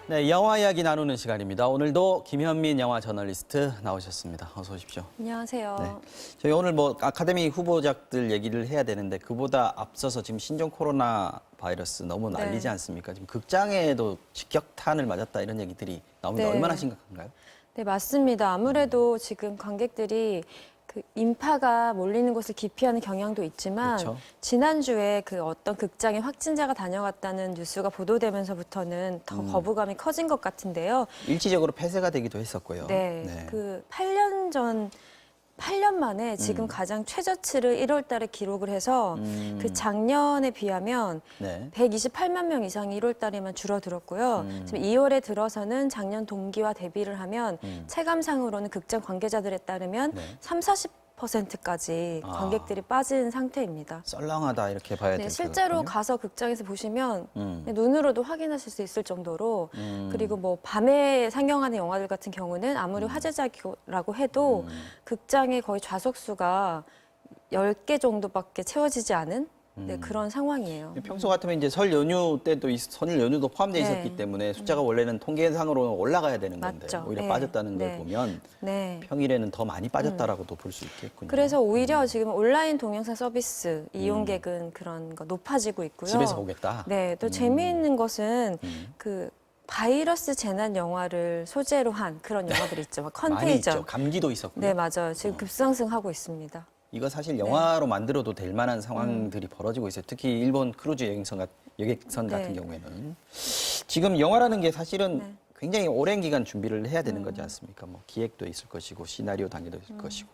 네, 영화 이야기 나누는 시간입니다. 오늘도 김현민 영화 저널리스트 나오셨습니다. 어서 오십시오. 안녕하세요. 네, 저희 오늘 아카데미 후보작들 얘기를 해야 되는데 그보다 앞서서 지금 신종 코로나 바이러스 너무 난리지 않습니까? 지금 극장에도 직격탄을 맞았다 이런 얘기들이 나오는데 얼마나 심각한가요? 네, 맞습니다. 아무래도 지금 관객들이 그 인파가 몰리는 곳을 기피하는 경향도 있지만 그렇죠. 지난주에 그 어떤 극장에 확진자가 다녀갔다는 뉴스가 보도되면서부터는 더 거부감이 커진 것 같은데요. 일시적으로 폐쇄가 되기도 했었고요. 네, 그 8년 만에 지금 가장 최저치를 1월 달에 기록을 해서 그 작년에 비하면 네. 128만 명 이상이 1월 달에만 줄어들었고요. 지금 2월에 들어서는 작년 동기와 대비를 하면 체감상으로는 극장 관계자들에 따르면 네. 30~40%까지 관객들이 빠진 상태입니다. 썰렁하다 이렇게 봐야 네, 될 실제로 거거든요. 가서 극장에서 보시면 눈으로도 확인하실 수 있을 정도로 그리고 뭐 밤에 상영하는 영화들 같은 경우는 아무리 화제작이라고 해도 극장의 거의 좌석수가 10개 정도밖에 채워지지 않은 네, 그런 상황이에요. 평소 같으면 이제 설 연휴 때도 설일 연휴도 포함되어 네. 있었기 때문에 숫자가 원래는 통계상으로는 올라가야 되는 건데 맞죠. 오히려 네. 빠졌다는 걸 네. 보면 네. 평일에는 더 많이 빠졌다라고도 볼 수 있겠군요. 그래서 오히려 지금 온라인 동영상 서비스 이용객은 그런 거 높아지고 있고요. 집에서 보겠다. 네, 또 재미있는 것은 그 바이러스 재난 영화를 소재로 한 그런 영화들 있죠. 막 많이 있죠. 컨테이전. 감기도 있었고요. 네, 맞아요. 지금 급상승하고 있습니다. 이거 사실 영화로 만들어도 될 만한 상황들이 벌어지고 있어요. 특히 일본 크루즈 여객선 같은 경우에는 지금 영화라는 게 사실은 굉장히 오랜 기간 준비를 해야 되는 거지 않습니까? 뭐 기획도 있을 것이고 시나리오 단계도 있을 것이고.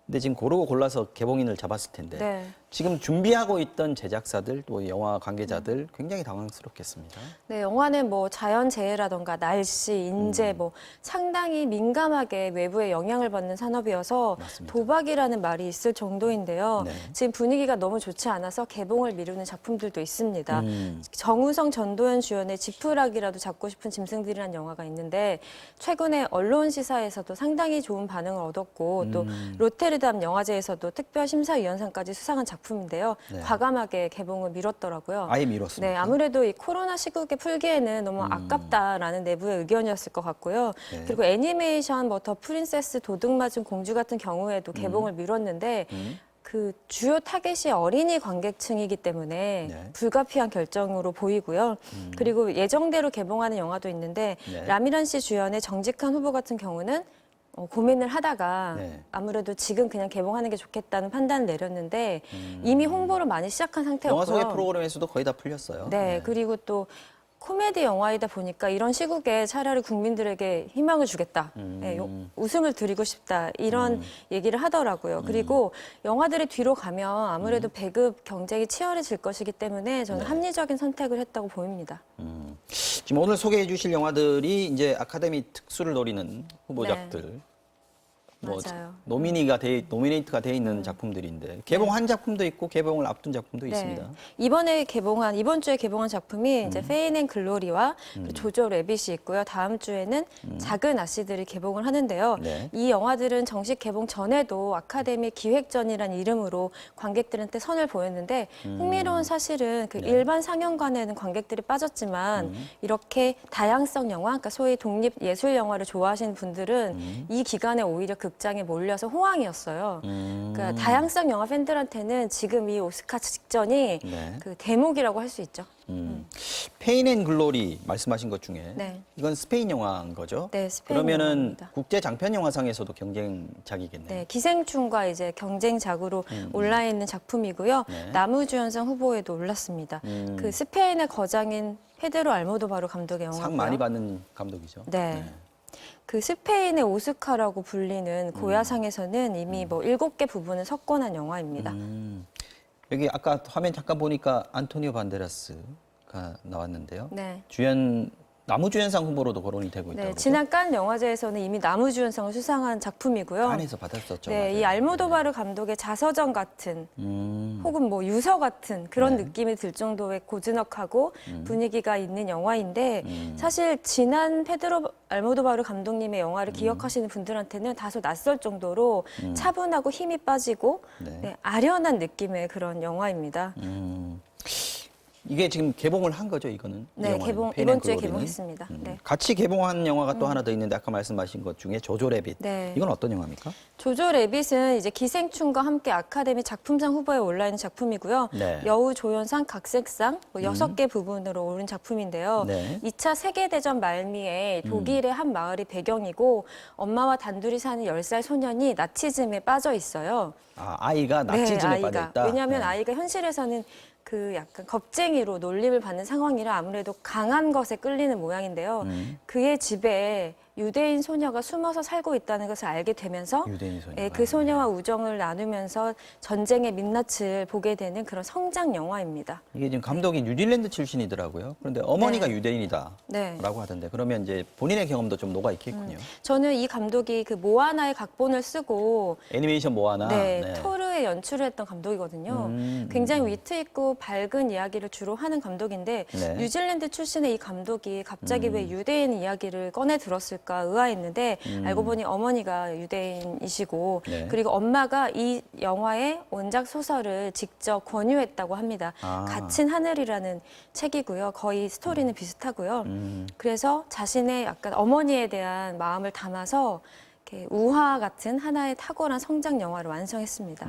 근데 지금 고르고 골라서 개봉인을 잡았을 텐데 네. 지금 준비하고 있던 제작사들 또 영화 관계자들 굉장히 당황스럽겠습니다. 네, 영화는 뭐 자연재해라던가 날씨, 인재 뭐 상당히 민감하게 외부의 영향을 받는 산업이어서 맞습니다. 도박이라는 말이 있을 정도인데요. 네. 지금 분위기가 너무 좋지 않아서 개봉을 미루는 작품들도 있습니다. 정우성, 전도연 주연의 지푸라기라도 잡고 싶은 짐승들이라는 영화가 있는데 최근에 언론 시사에서도 상당히 좋은 반응을 얻었고 또 롯데르담 영화제에서도 특별심사위원상까지 수상한 작품인데요. 네. 과감하게 개봉을 미뤘더라고요. 아예 미뤘습니다. 네, 아무래도 이 코로나 시국에 풀기에는 너무 아깝다라는 내부의 의견이었을 것 같고요. 네. 그리고 애니메이션 뭐 더 프린세스 도둑맞은 공주 같은 경우에도 개봉을 미뤘는데 그 주요 타겟이 어린이 관객층이기 때문에 네. 불가피한 결정으로 보이고요. 그리고 예정대로 개봉하는 영화도 있는데 네. 라미란 씨 주연의 정직한 후보 같은 경우는 고민을 하다가 네. 아무래도 지금 그냥 개봉하는 게 좋겠다는 판단을 내렸는데 이미 홍보를 많이 시작한 상태였고요. 영화 소개 프로그램에서도 거의 다 풀렸어요. 네, 그리고 또 코미디 영화이다 보니까 이런 시국에 차라리 국민들에게 희망을 주겠다, 네, 웃음을 드리고 싶다 이런 얘기를 하더라고요. 그리고 영화들이 뒤로 가면 아무래도 배급 경쟁이 치열해질 것이기 때문에 저는 합리적인 선택을 했다고 보입니다. 지금 오늘 소개해 주실 영화들이 이제 아카데미 특수를 노리는 후보작들. 맞아요. 노미네이트가 돼 있는 작품들인데 개봉한 작품도 있고 개봉을 앞둔 작품도 있습니다. 이번 주에 개봉한 작품이 이제 페인 앤 글로리와 조조 래빗이 있고요. 다음 주에는 작은 아씨들이 개봉을 하는데요. 네. 이 영화들은 정식 개봉 전에도 아카데미 기획전이라는 이름으로 관객들한테 선을 보였는데 흥미로운 사실은 그 일반 상영관에는 관객들이 빠졌지만 이렇게 다양성 영화, 그러니까 소위 독립 예술 영화를 좋아하시는 분들은 이 기간에 오히려 극장에 몰려서 호황이었어요. 그러니까 다양성 영화 팬들한테는 지금 이 오스카 직전이 네. 그 대목이라고 할 수 있죠. 페인 앤 글로리 말씀하신 것 중에 네. 이건 스페인 영화인 거죠? 네, 스페인 그러면은 영화입니다. 국제 장편 영화상에서도 경쟁작이겠네요. 네, 기생충과 이제 경쟁작으로 올라 있는 작품이고요. 네. 나무주연상 후보에도 올랐습니다. 그 스페인의 거장인 페드로 알모도바르 감독의 영화고요. 상 많이 받는 감독이죠. 네. 그 스페인의 오스카라고 불리는 고야상에서는 이미 뭐 7개 부분을 석권한 영화입니다. 여기 아까 화면 잠깐 보니까 안토니오 반데라스가 나왔는데요. 네. 나무주연상 후보로도 거론이 되고 있다고 네, 그러죠? 지난 칸 영화제에서는 이미 나무주연상을 수상한 작품이고요. 칸에서 받았었죠. 네, 맞아요. 이 알모도바르 감독의 자서전 같은 혹은 뭐 유서 같은 그런 네. 느낌이 들 정도의 고즈넉하고 분위기가 있는 영화인데 사실 지난 페드로 알모도바르 감독님의 영화를 기억하시는 분들한테는 다소 낯설 정도로 차분하고 힘이 빠지고 네. 네, 아련한 느낌의 그런 영화입니다. 이게 지금 개봉을 한 거죠, 이거는? 이 네, 영화는? 이번 주에 글로리는? 개봉했습니다. 네. 같이 개봉한 영화가 또 하나 더 있는데 아까 말씀하신 것 중에 조조 래빗. 네. 이건 어떤 영화입니까? 조조 래빗은 이제 기생충과 함께 아카데미 작품상 후보에 올라 있는 작품이고요. 네. 여우 조연상, 각색상 뭐 6개 부분으로 오른 작품인데요. 네. 2차 세계대전 말미에 독일의 한 마을이 배경이고 엄마와 단둘이 사는 10살 소년이 나치즘에 빠져 있어요. 아, 아이가 나치즘에 네, 빠져 있다. 왜냐하면 네. 아이가 현실에서는 그 약간 겁쟁이로 놀림을 받는 상황이라 아무래도 강한 것에 끌리는 모양인데요. 그의 집에 유대인 소녀가 숨어서 살고 있다는 것을 알게 되면서 유대인 소녀가. 그 소녀와 우정을 나누면서 전쟁의 민낯을 보게 되는 그런 성장 영화입니다. 이게 지금 감독이 뉴질랜드 출신이더라고요. 그런데 어머니가 네. 유대인이다라고 네. 하던데 그러면 이제 본인의 경험도 좀 녹아 있겠군요. 저는 이 감독이 그 모아나의 각본을 쓰고 애니메이션 모아나. 네, 토르의 연출을 했던 감독이거든요. 굉장히 위트 있고 밝은 이야기를 주로 하는 감독인데 네. 뉴질랜드 출신의 이 감독이 갑자기 왜 유대인 이야기를 꺼내 들었을까 의아했는데 알고 보니 어머니가 유대인이시고 네. 그리고 엄마가 이 영화의 원작 소설을 직접 권유했다고 합니다. 아. 갇힌 하늘이라는 책이고요. 거의 스토리는 비슷하고요. 그래서 자신의 약간 어머니에 대한 마음을 담아서 이렇게 우화 같은 하나의 탁월한 성장 영화를 완성했습니다.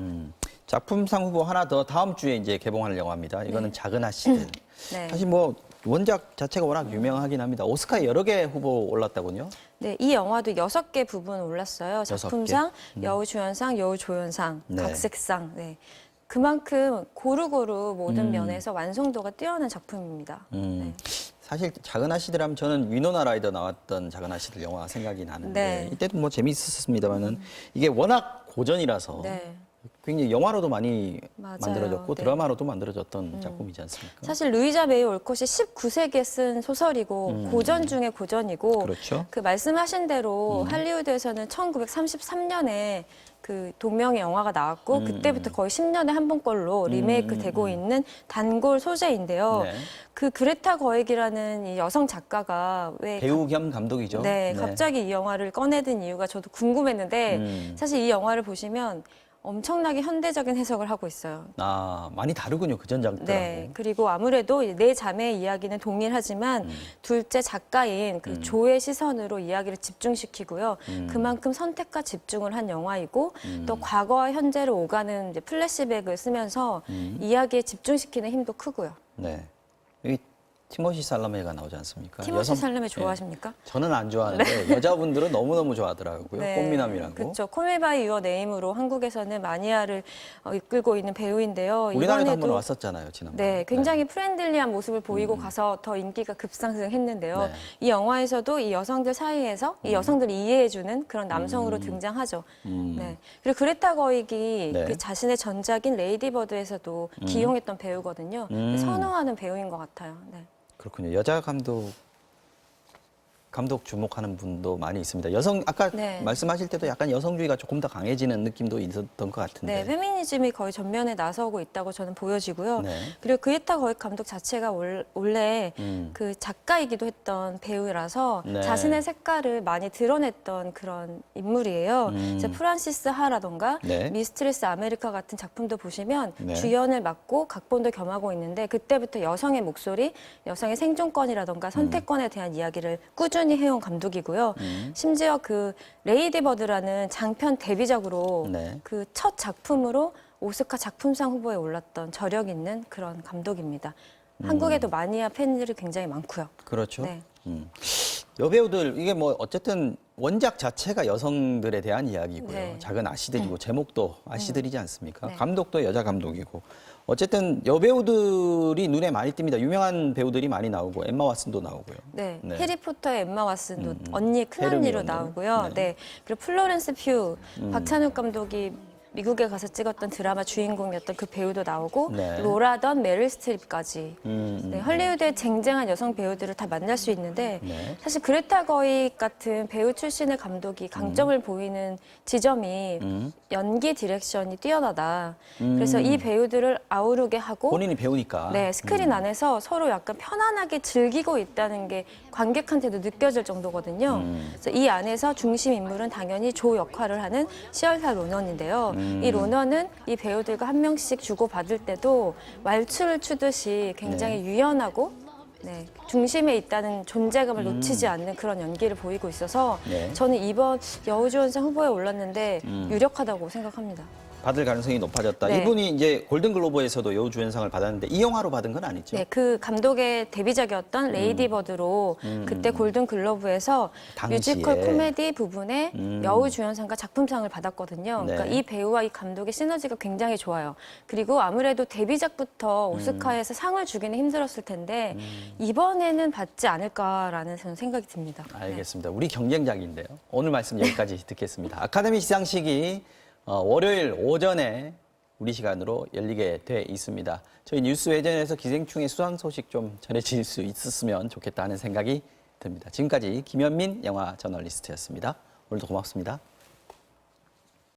작품상 후보 하나 더 다음 주에 이제 개봉하는 영화입니다. 이거는 작은 아씨들. 네. 사실 뭐 원작 자체가 워낙 유명하긴 합니다. 오스카에 여러 개 후보 올랐다군요. 네, 이 영화도 6개 부분 올랐어요. 작품상, 여우주연상, 여우조연상, 네. 각색상. 네. 그만큼 고루고루 모든 면에서 완성도가 뛰어난 작품입니다. 네. 사실 작은 아씨들 하면 저는 위노나 라이더 나왔던 작은 아씨들 영화 생각이 나는데 네. 이때도 뭐 재미있었습니다만은 이게 워낙 고전이라서 네. 굉장히 영화로도 많이 맞아요. 만들어졌고 네. 드라마로도 만들어졌던 작품이지 않습니까? 사실 루이자 메이 올콧이 19세기에 쓴 소설이고 고전 중에 고전이고 그렇죠. 그 말씀하신 대로 할리우드에서는 1933년에 그 동명의 영화가 나왔고 그때부터 거의 10년에 한 번꼴로 리메이크 되고 있는 단골 소재인데요. 네. 그 그레타 거액이라는 이 여성 작가가 왜 배우 겸 감독이죠. 네, 갑자기 이 영화를 꺼내든 이유가 저도 궁금했는데 사실 이 영화를 보시면 엄청나게 현대적인 해석을 하고 있어요. 아, 많이 다르군요. 그 전작들하고. 네, 그리고 아무래도 네 자매의 이야기는 동일하지만 둘째 작가인 그 조의 시선으로 이야기를 집중시키고요. 그만큼 선택과 집중을 한 영화이고 또 과거와 현재를 오가는 이제 플래시백을 쓰면서 이야기에 집중시키는 힘도 크고요. 네. 여기 티모시 살라메가 나오지 않습니까? 티모시 살라메 예. 좋아하십니까? 저는 안 좋아하는데 여자분들은 너무너무 좋아하더라고요. 꽃미남이라고. 그렇죠. 콜미 바이 유어 네임으로 한국에서는 마니아를 이끌고 있는 배우인데요. 우리나라에도 한번 왔었잖아요, 지난번에. 네, 굉장히 프렌들리한 모습을 보이고 가서 더 인기가 급상승했는데요. 네. 이 영화에서도 이 여성들 사이에서 이 여성들을 이해해주는 그런 남성으로 등장하죠. 네. 그리고 그레타 거익이 네. 그 자신의 전작인 레이디 버드에서도 기용했던 배우거든요. 선호하는 배우인 것 같아요. 네. 그렇군요. 여자 감독 주목하는 분도 많이 있습니다. 여성 아까 네. 말씀하실 때도 약간 여성주의가 조금 더 강해지는 느낌도 있었던 것 같은데. 네, 페미니즘이 거의 전면에 나서고 있다고 저는 보여지고요. 네. 그리고 그레타 거익 감독 자체가 원래 그 작가이기도 했던 배우라서 네. 자신의 색깔을 많이 드러냈던 그런 인물이에요. 그래서 프란시스 하라던가 네. 미스트리스 아메리카 같은 작품도 보시면 네. 주연을 맡고 각본도 겸하고 있는데 그때부터 여성의 목소리, 여성의 생존권이라던가 선택권에 대한 이야기를 꾸준히 해온 감독이고요. 심지어 그 레이디 버드라는 장편 데뷔작으로 네. 그 첫 작품으로 오스카 작품상 후보에 올랐던 저력 있는 그런 감독입니다. 한국에도 마니아 팬들이 굉장히 많고요. 그렇죠. 네. 여배우들 이게 뭐 어쨌든 원작 자체가 여성들에 대한 이야기고요. 네. 작은 아씨들이고 제목도 아씨들이지 않습니까? 네. 감독도 여자 감독이고 어쨌든 여배우들이 눈에 많이 띕니다. 유명한 배우들이 많이 나오고 엠마 왓슨도 나오고요. 네, 네. 해리포터의 엠마 왓슨도 언니 큰언니로 헤르미온네. 나오고요. 네. 네. 그리고 플로렌스 퓨, 박찬욱 감독이 미국에 가서 찍었던 드라마 주인공이었던 그 배우도 나오고 네. 로라던 메릴 스트립까지 네, 헐리우드의 쟁쟁한 여성 배우들을 다 만날 수 있는데 네. 사실 그레타 거익 같은 배우 출신의 감독이 강점을 보이는 지점이 연기 디렉션이 뛰어나다. 그래서 이 배우들을 아우르게 하고 본인이 배우니까. 네, 스크린 안에서 서로 약간 편안하게 즐기고 있다는 게 관객한테도 느껴질 정도거든요. 그래서 이 안에서 중심 인물은 당연히 조 역할을 하는 시얼사 로넌인데요. 이 로너는 이 배우들과 한 명씩 주고받을 때도 왈츠를 추듯이 굉장히 유연하고 네, 중심에 있다는 존재감을 놓치지 않는 그런 연기를 보이고 있어서 네. 저는 이번 여우주연상 후보에 올랐는데 유력하다고 생각합니다. 받을 가능성이 높아졌다. 네. 이분이 이제 골든글로브에서도 여우주연상을 받았는데 이 영화로 받은 건 아니죠? 네, 그 감독의 데뷔작이었던 레이디 버드로 그때 골든글러브에서 당시에. 뮤지컬 코미디 부분에 여우주연상과 작품상을 받았거든요. 네. 그러니까 이 배우와 이 감독의 시너지가 굉장히 좋아요. 그리고 아무래도 데뷔작부터 오스카에서 상을 주기는 힘들었을 텐데 이번에는 받지 않을까라는 저는 생각이 듭니다. 알겠습니다. 우리 경쟁작인데요. 오늘 말씀 여기까지 듣겠습니다. 아카데미 시상식이 월요일 오전에 우리 시간으로 열리게 돼 있습니다. 저희 뉴스 외전에서 기생충의 수상 소식 좀 전해질 수 있었으면 좋겠다 하는 생각이 듭니다. 지금까지 김현민 영화 저널리스트였습니다. 오늘도 고맙습니다.